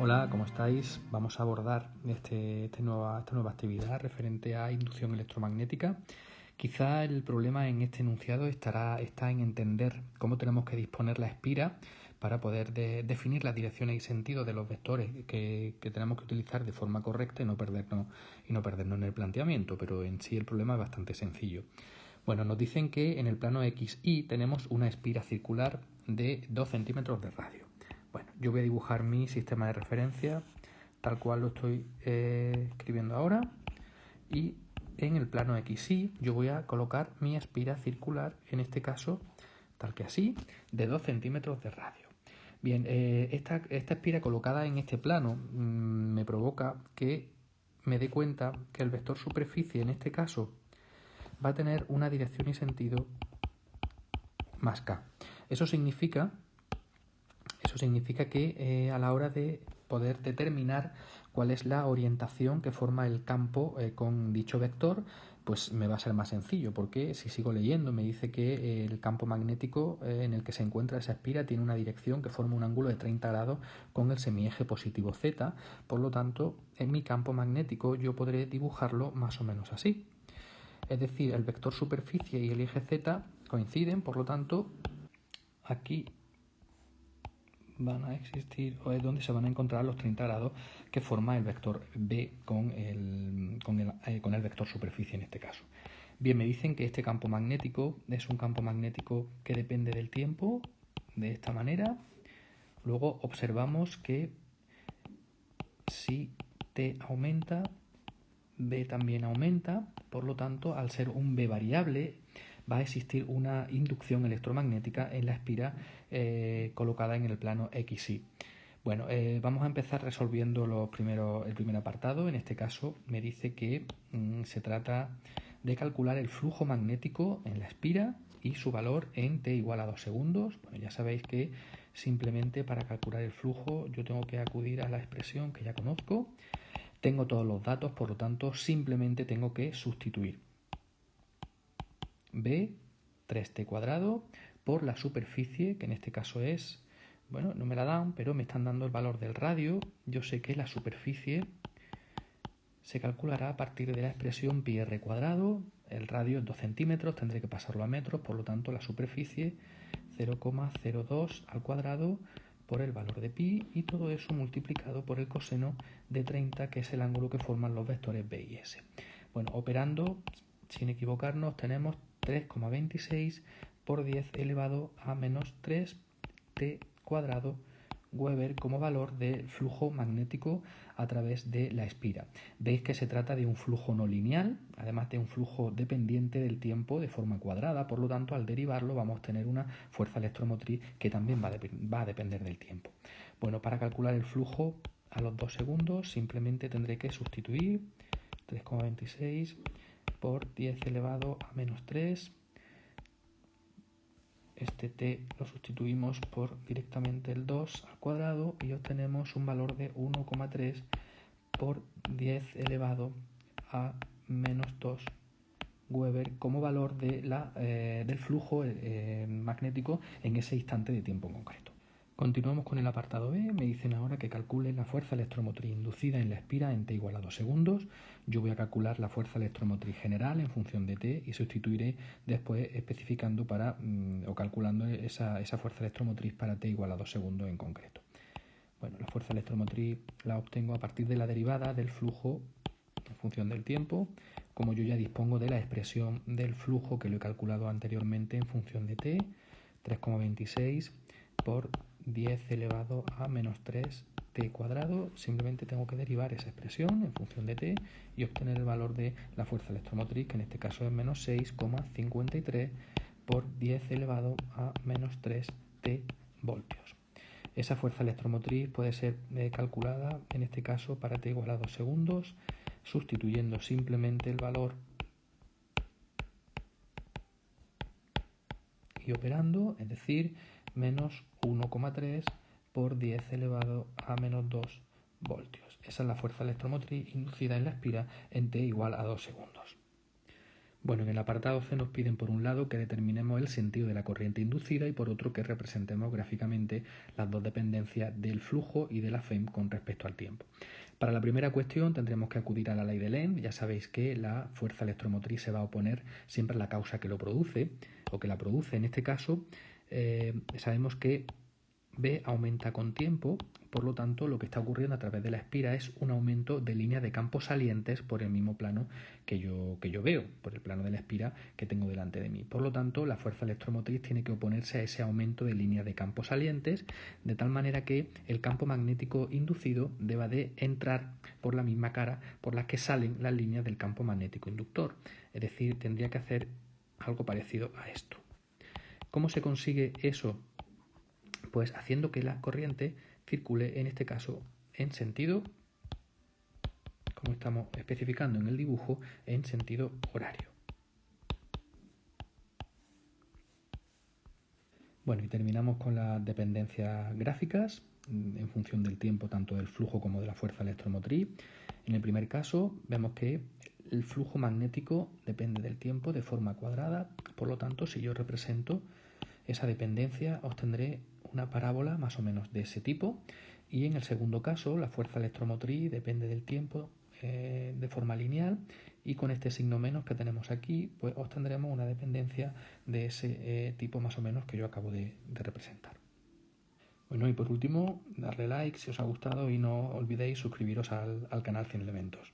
Hola, ¿cómo estáis? Vamos a abordar esta nueva actividad referente a inducción electromagnética. Quizá el problema en este enunciado está en entender cómo tenemos que disponer la espira para poder definir las direcciones y sentidos de los vectores que tenemos que utilizar de forma correcta y no perdernos en el planteamiento, pero en sí el problema es bastante sencillo. Bueno, nos dicen que en el plano XY tenemos una espira circular de 2 centímetros de radio. Bueno, yo voy a dibujar mi sistema de referencia tal cual lo estoy escribiendo ahora, y en el plano XY yo voy a colocar mi espira circular, en este caso tal que así, de 2 centímetros de radio. Bien, esta espira colocada en este plano me provoca que me dé cuenta que el vector superficie en este caso va a tener una dirección y sentido más K. Eso significa que a la hora de poder determinar cuál es la orientación que forma el campo con dicho vector, pues me va a ser más sencillo, porque si sigo leyendo me dice que el campo magnético en el que se encuentra esa espira tiene una dirección que forma un ángulo de 30 grados con el semieje positivo Z. Por lo tanto, en mi campo magnético yo podré dibujarlo más o menos así. Es decir, el vector superficie y el eje Z coinciden, por lo tanto, aquí van a existir, o es donde se van a encontrar los 30 grados que forma el vector B con el vector superficie en este caso. Bien, me dicen que este campo magnético es un campo magnético que depende del tiempo, de esta manera. Luego observamos que si T aumenta, B también aumenta, por lo tanto, al ser un B variable, va a existir una inducción electromagnética en la espira colocada en el plano XY. Bueno, vamos a empezar resolviendo el primer apartado. En este caso me dice que se trata de calcular el flujo magnético en la espira y su valor en t igual a 2 segundos. Bueno, ya sabéis que simplemente para calcular el flujo yo tengo que acudir a la expresión que ya conozco. Tengo todos los datos, por lo tanto simplemente tengo que sustituir B, 3t cuadrado, por la superficie, que en este caso es, bueno, no me la dan, pero me están dando el valor del radio. Yo sé que la superficie se calculará a partir de la expresión pi r cuadrado. El radio es 2 centímetros, tendré que pasarlo a metros, por lo tanto la superficie 0,02 al cuadrado por el valor de pi, y todo eso multiplicado por el coseno de 30, que es el ángulo que forman los vectores B y S. Bueno, operando sin equivocarnos tenemos 3,26 por 10 elevado a menos 3 t cuadrado Weber como valor del flujo magnético a través de la espira. Veis que se trata de un flujo no lineal, además de un flujo dependiente del tiempo de forma cuadrada, por lo tanto al derivarlo vamos a obtener una fuerza electromotriz que también va a depender del tiempo. Bueno, para calcular el flujo a los 2 segundos simplemente tendré que sustituir 3,26 por 10 elevado a menos 3. Este t lo sustituimos por directamente el 2 al cuadrado y obtenemos un valor de 1,3 por 10 elevado a menos 2 Weber como valor del flujo magnético en ese instante de tiempo en concreto. Continuamos con el apartado B. Me dicen ahora que calcule la fuerza electromotriz inducida en la espira en t igual a 2 segundos. Yo voy a calcular la fuerza electromotriz general en función de t y sustituiré después especificando o calculando esa fuerza electromotriz para t igual a 2 segundos en concreto. Bueno, la fuerza electromotriz la obtengo a partir de la derivada del flujo en función del tiempo. Como yo ya dispongo de la expresión del flujo que lo he calculado anteriormente en función de t, 3,26 por 10 elevado a menos 3 t cuadrado, simplemente tengo que derivar esa expresión en función de t y obtener el valor de la fuerza electromotriz, que en este caso es menos 6,53 por 10 elevado a menos 3 t voltios. Esa fuerza electromotriz puede ser calculada en este caso para t igual a 2 segundos, sustituyendo simplemente el valor y operando, es decir, menos 1,3 por 10 elevado a menos 2 voltios. Esa es la fuerza electromotriz inducida en la espira en t igual a 2 segundos. Bueno, en el apartado C nos piden por un lado que determinemos el sentido de la corriente inducida y por otro que representemos gráficamente las dos dependencias del flujo y de la FEM con respecto al tiempo. Para la primera cuestión tendremos que acudir a la ley de Lenz. Ya sabéis que la fuerza electromotriz se va a oponer siempre a la causa que lo produce o que la produce. En este caso sabemos que B aumenta con tiempo, por lo tanto lo que está ocurriendo a través de la espira es un aumento de líneas de campo salientes por el mismo plano que yo veo, por el plano de la espira que tengo delante de mí. Por lo tanto, la fuerza electromotriz tiene que oponerse a ese aumento de líneas de campo salientes, de tal manera que el campo magnético inducido deba de entrar por la misma cara por las que salen las líneas del campo magnético inductor. Es decir, tendría que hacer algo parecido a esto. ¿Cómo se consigue eso? Pues haciendo que la corriente circule, en este caso, en sentido, como estamos especificando en el dibujo, en sentido horario. Bueno, y terminamos con las dependencias gráficas en función del tiempo, tanto del flujo como de la fuerza electromotriz. En el primer caso, vemos que el flujo magnético depende del tiempo de forma cuadrada, por lo tanto, si yo represento esa dependencia, obtendré una parábola más o menos de ese tipo. Y en el segundo caso, la fuerza electromotriz depende del tiempo de forma lineal, y con este signo menos que tenemos aquí, pues obtendremos una dependencia de ese tipo más o menos que yo acabo de representar. Bueno, y por último, darle like si os ha gustado y no olvidéis suscribiros al canal Cien Elementos.